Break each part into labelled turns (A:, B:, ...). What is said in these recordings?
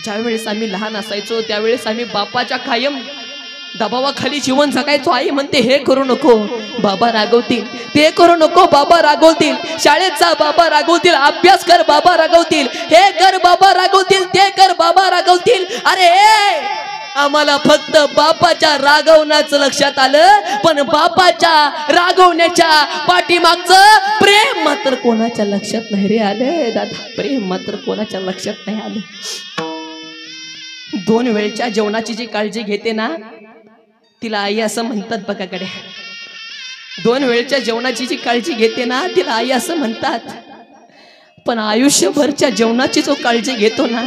A: ज्यावेळेस आम्ही लहान असायचो त्यावेळेस आम्ही बापाच्या कायम दबावाखाली जीवन जगायचो. आई म्हणते हे करू नको बाबा रागवतील, ते करू नको बाबा रागवतील, शाळेत जा बाबा रागवतील, अभ्यास कर बाबा रागवतील, हे कर बाबा रागवतील, ते कर बाबा रागवतील. अरे आम्हाला फक्त बापाच्या रागवण्याचं लक्षात आलं, पण बापाच्या रागवण्याच्या पाठीमागचं प्रेम मात्र कोणाच्या लक्षात नाही रे आले दादा. प्रेम मात्र कोणाच्या लक्षात नाही आलं. 2 वेळच्या जेवणाची जी काळजी घेते ना तिला आई असं म्हणतात बघा कडे. 2 वेळच्या जेवणाची जी काळजी घेते ना तिला आई असं म्हणतात. पण आयुष्यभरच्या जेवणाची जो काळजी घेतो ना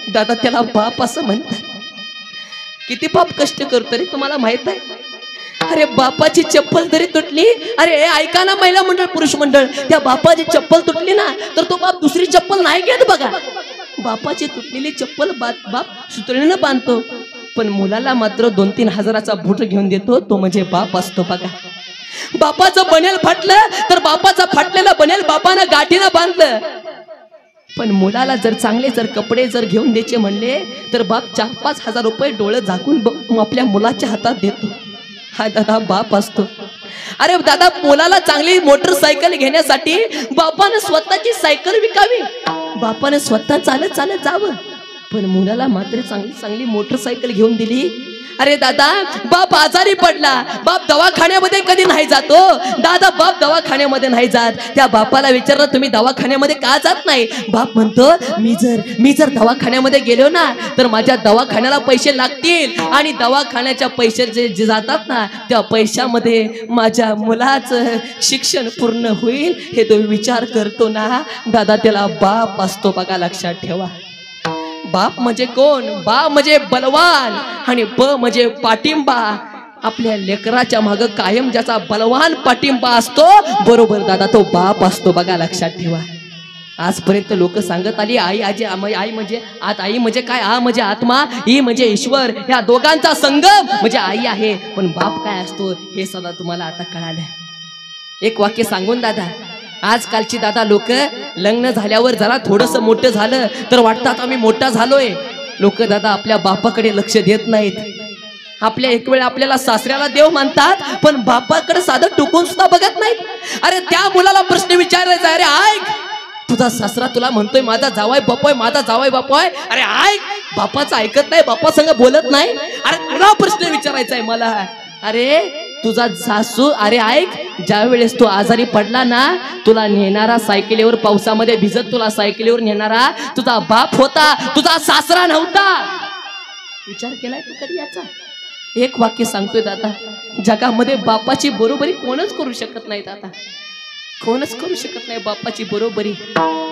A: दादा त्याला बाप असं म्हणतात. किती बाप कष्ट करतो रे तुम्हाला माहित आहे. अरे बापाची चप्पल जरी तुटली, अरे ऐका ना महिला मंडळ पुरुष मंडळ, त्या बापाची चप्पल तुटली ना तर तो बाप दुसरी चप्पल नाही घेत बघा. बापाची तुटलेली चप्पल बाप सुतळीनं बांधतो, पण मुलाला मात्र 2-3 हजाराचा बूट घेऊन देतो. तो म्हणजे बाप असतो बघा. बापाचं बनेल फाटलं तर बापाचं फाटलेलं बनेल बापानं गाठीनं बांधलं, पण मुलाला जर चांगले जर कपडे जर घेऊन द्यायचे म्हणले तर बाप 4-5 हजार रुपये डोळे झाकून आपल्या मुलाच्या हातात देतो. हा दादा बाप असतो. अरे दादा मुलाला चांगली मोटरसायकल घेण्यासाठी बापानं स्वतःची सायकल विकावी, बापानं स्वतः चालत चालत जावं, पण मुलाला मात्र चांगली चांगली मोटरसायकल घेऊन दिली. अरे दादा बाप आजारी पडला, बाप दवाखान्यामध्ये कधी नाही जातो दादा. बाप दवाखान्यामध्ये नाही जात. त्या बापाला विचारलं तुम्ही दवाखान्यामध्ये का जात नाही? बाप म्हणतो मी जर दवाखान्यामध्ये गेलो ना तर माझ्या दवाखान्याला पैसे लागतील, आणि दवाखान्याच्या पैसे जे जातात ना त्या पैशामध्ये माझ्या मुलाचं शिक्षण पूर्ण होईल हे तो विचार करतो ना दादा. त्याला बाप असतो बघा, लक्षात ठेवा. बाप म्हणजे कोण? बा म्हणजे बलवान आणि ब म्हणजे पाठिंबा. आपल्या लेकराच्या मागे कायम ज्याचा बलवान पाठिंबा असतो बरोबर दादा तो बाप असतो बघा, लक्षात ठेवा. आजपर्यंत लोक सांगत आली आई आई म्हणजे आई म्हणजे काय? आ म्हणजे आत्मा, ई म्हणजे ईश्वर, या दोघांचा संगम म्हणजे आई आहे. पण बाप काय असतो हे सदा तुम्हाला आता कळालं. एक वाक्य सांगून दादा, आजकालची दादा लोक लग्न झाल्यावर जरा थोडस मोठं झालं तर वाटतात आम्ही मोठा झालोय. लोक दादा आपल्या बापाकडे लक्ष देत नाहीत. आपल्या एक वेळ आपल्याला सासऱ्याला देव मानतात पण बापाकडे साधं टुकून सुद्धा बघत नाहीत. अरे त्या मुलाला प्रश्न विचारायचा, अरे ऐक तुझा सासरा तुला म्हणतोय माझा जावाय बापोय, माझा जावाय बापोय, अरे ऐक बापाचं ऐकत नाही, बापा संग बोलत नाही. अरे तुला प्रश्न विचारायचा आहे मला, अरे तुझा सासू, अरे ऐक ज्या वेळेस तू आजारी पडला ना तुला नेणारा सायकलीवर पावसामध्ये भिजत तुला सायकलीवर नेणारा तुझा बाप होता, तुझा सासरा नव्हता. विचार केलाय तू कधी याचा? एक वाक्य सांगतोय दादा, जगामध्ये बापाची बरोबरी कोणच करू शकत नाही दादा, कोणच करू शकत नाही बापाची बरोबरी.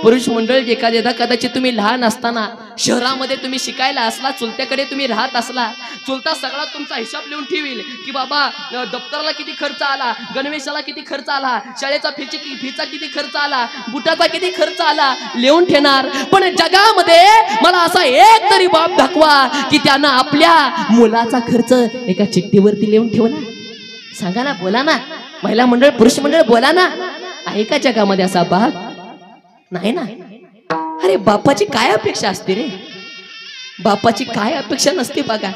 A: पुरुष मंडळ एखाद्या कदाचित तुम्ही लहान असताना शहरामध्ये तुम्ही शिकायला असला, चुलत्याकडे तुम्ही राहत असला, चुलता सगळा तुमचा हिसाब लिहून ठेवील की बाबा दप्तराला किती खर्च आला, गणवेशाला किती खर्च आला, शाळेचा फीचा किती खर्च आला, बुटाचा किती खर्च आला लिहून ठेवणार. पण जगामध्ये मला असा एक तरी बाप दाखवा की त्यानं आपल्या मुलाचा खर्च एका चिठ्ठीवरती लिहून ठेवला. सांगा ना, बोला ना, महिला मंडळ पुरुष मंडळ बोला ना, आहे का जगामध्ये असा बाप? नाही ना. अरे बापाची काय अपेक्षा असते रे? बापाची काय अपेक्षा नसते बघा.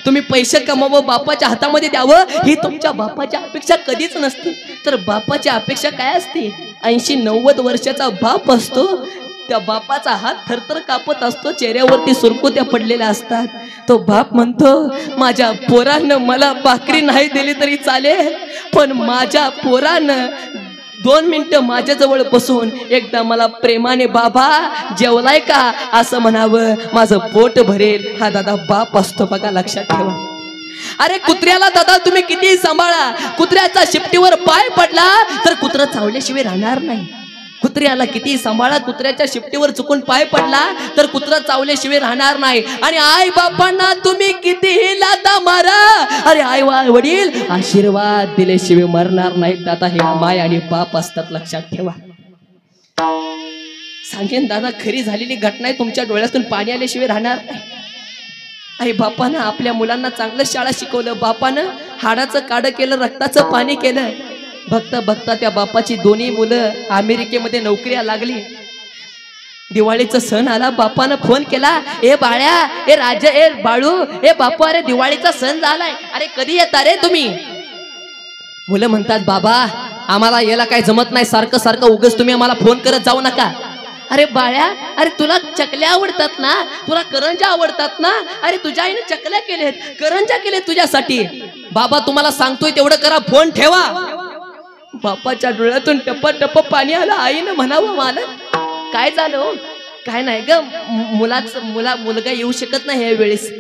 A: तुम्ही पैसे कमावं बापाच्या हातामध्ये द्यावं ही तुमच्या बापाची अपेक्षा कधीच नसते. तर बापाची अपेक्षा काय असते? 80-90 वर्षाचा बाप असतो, त्या बापाचा हात थरथर कापत असतो, चेहऱ्यावरती सुरकुत्या पडलेल्या असतात. तो बाप म्हणतो माझ्या पोरानं मला भाकरी नाही दिली तरी चालेल, पण माझ्या पोरानं 2 मिनिटं माझ्याजवळ बसून एकदा मला प्रेमाने बाबा जेवलाय का असं म्हणावं, माझं पोट भरेल. हा दादा बाप असतो बघा, लक्षात ठेवा. अरे कुत्र्याला दादा तुम्ही किती सांभाळा, कुत्र्याचा शिपटीवर पाय पडला तर कुत्रं चावल्याशिवाय राहणार नाही. कुत्र्याला किती सांभाळा, कुत्र्याच्या शिपटीवर चुकून पाय पडला तर कुत्रा चावल्याशिवाय राहणार नाही. आणि आई बापांना तुम्ही कितीही लाथा मारा, अरे आई वडील आशीर्वाद दिल्याशिवाय मरणार नाहीत दादा. हे माय आणि बाप असतात, लक्षात ठेवा. सांगेन दादा, खरी झालेली घटना आहे, तुमच्या डोळ्यातून पाणी आल्याशिवाय राहणार नाही. आई बापानं आपल्या मुलांना चांगलं शाळा शिकवलं, बापानं हाडाचं काढं केलं, रक्ताचं पाणी केलं. बघता बघता त्या बापाची 2 मुलं अमेरिकेमध्ये नोकऱ्या लागली. दिवाळीचा सण आला, बापानं फोन केला, ए बाळ्या, ए राजा, ए बाळू, ए बापू, अरे दिवाळीचा सण झालाय, अरे कधी येता रे तुम्ही? मुलं म्हणतात, बाबा आम्हाला याला काय जमत नाही, सारखं सारखं उगाच तुम्ही आम्हाला फोन करत जाऊ नका. अरे बाळ्या, अरे तुला चकल्या आवडतात ना, तुला करंजा आवडतात ना, अरे तुझ्या आईने चकल्या केलेत, करंजा केलेत तुझ्यासाठी. बाबा तुम्हाला सांगतोय तेवढं करा, फोन ठेवा. बापाच्या डोळ्यातून टप्प टप्प पाणी आलं. आईनं म्हणावं, मला काय झालं? काय नाही ग, मुलगा येऊ शकत नाही या वेळेस.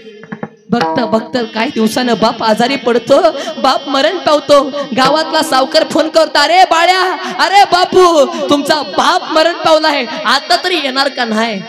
A: बघता बघता काही दिवसानं बाप आजारी पडतो, बाप मरण पावतो. गावातला सावकार फोन करतो, अरे बाळ्या, अरे बापू, तुमचा बाप मरण पावलाय, आता तरी येणार का नाही?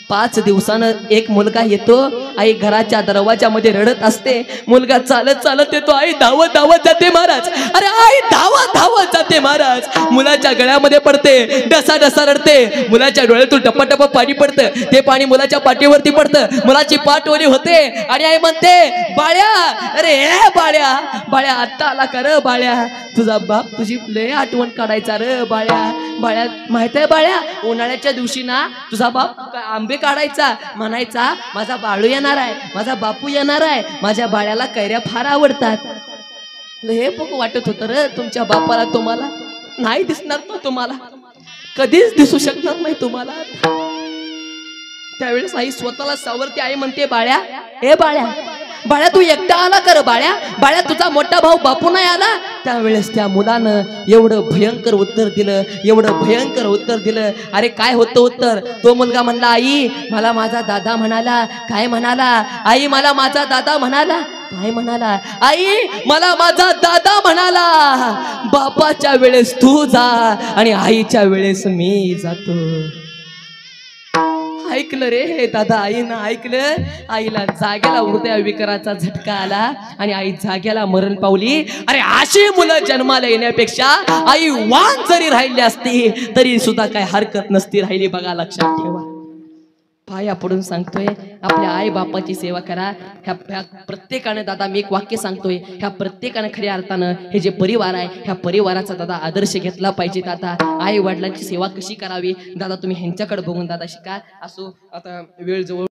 A: 5 दिवसानं एक मुलगा येतो. आई घराच्या दरवाजामध्ये रडत असते. मुलगा चालत चालत येतो. आई धावत धावत जाते महाराज, अरे आई धावत धावत जाते महाराज. मुलाच्या गळ्यामध्ये पडते, डसा डसा रडते. मुलाच्या डोळ्यातून टप्पा पाणी पडतं. ते पाणी मुलाच्या पाठीवरती पडतं. मुलाची पाठ ओली होते आणि आई म्हणते, बाळ्या, अरे ए बाळ्या, बाळ्या आत्ता आला का र बाळ्या? तुझा बाप तुझी लय आठवण काढायचा र बाळ्या. बाळ्या माहित आहे बाळ्या, उन्हाळ्याच्या दिवशी ना तुझा बाप आंबे काढायचा, म्हणायचा माझा बाळू येणार आहे, माझा बापू येणार आहे, माझ्या बाळ्याला कैऱ्या फार आवडतात. हे बघ वाटत होतं र तुमच्या बापाला. तुम्हाला नाही दिसणार तो, तुम्हाला कधीच दिसू शकणार नाही तुम्हाला. त्यावेळेस आई स्वतःला सावरते. आई म्हणते, बाळ्या, हे बाळ्या, बाळ्या तू एकटा आला कर बाळ्या? बाळ्या तुझा मोठा भाऊ बापू नाही आला? त्यावेळेस त्या मुलानं एवढं भयंकर उत्तर दिलं, एवढं भयंकर उत्तर दिलं. अरे काय होतं उत्तर? तो मुलगा म्हणला, आई मला माझा दादा म्हणाला. काय म्हणाला? आई मला माझा दादा म्हणाला. काय म्हणाला? आई मला माझा दादा म्हणाला. बापाच्या वेळेस तू जा आणि आईच्या वेळेस मी जातो. ऐकलं रे दादा, आईनं ऐकलं. आईला जाग्याला हृदय विकाराचा झटका आला आणि आई जाग्याला मरण पावली. अरे अशी मुलं जन्माला येण्यापेक्षा आई वान जरी राहिली असती तरी सुद्धा काय हरकत नसती राहिली. बघा, लक्षात ठेवा. पाया पडून सांगतोय, आपल्या आई बापाची सेवा करा. ह्या प्रत्येकाने, दादा मी एक वाक्य सांगतोय, ह्या प्रत्येकाने खऱ्या अर्थानं हे जे परिवार आहे, ह्या परिवाराचा दादा आदर्श घेतला पाहिजे. दादा आई वडिलांची सेवा कशी करावी, दादा तुम्ही ह्यांच्याकडे बघून दादा शिका. असो, आता वेळ जवळ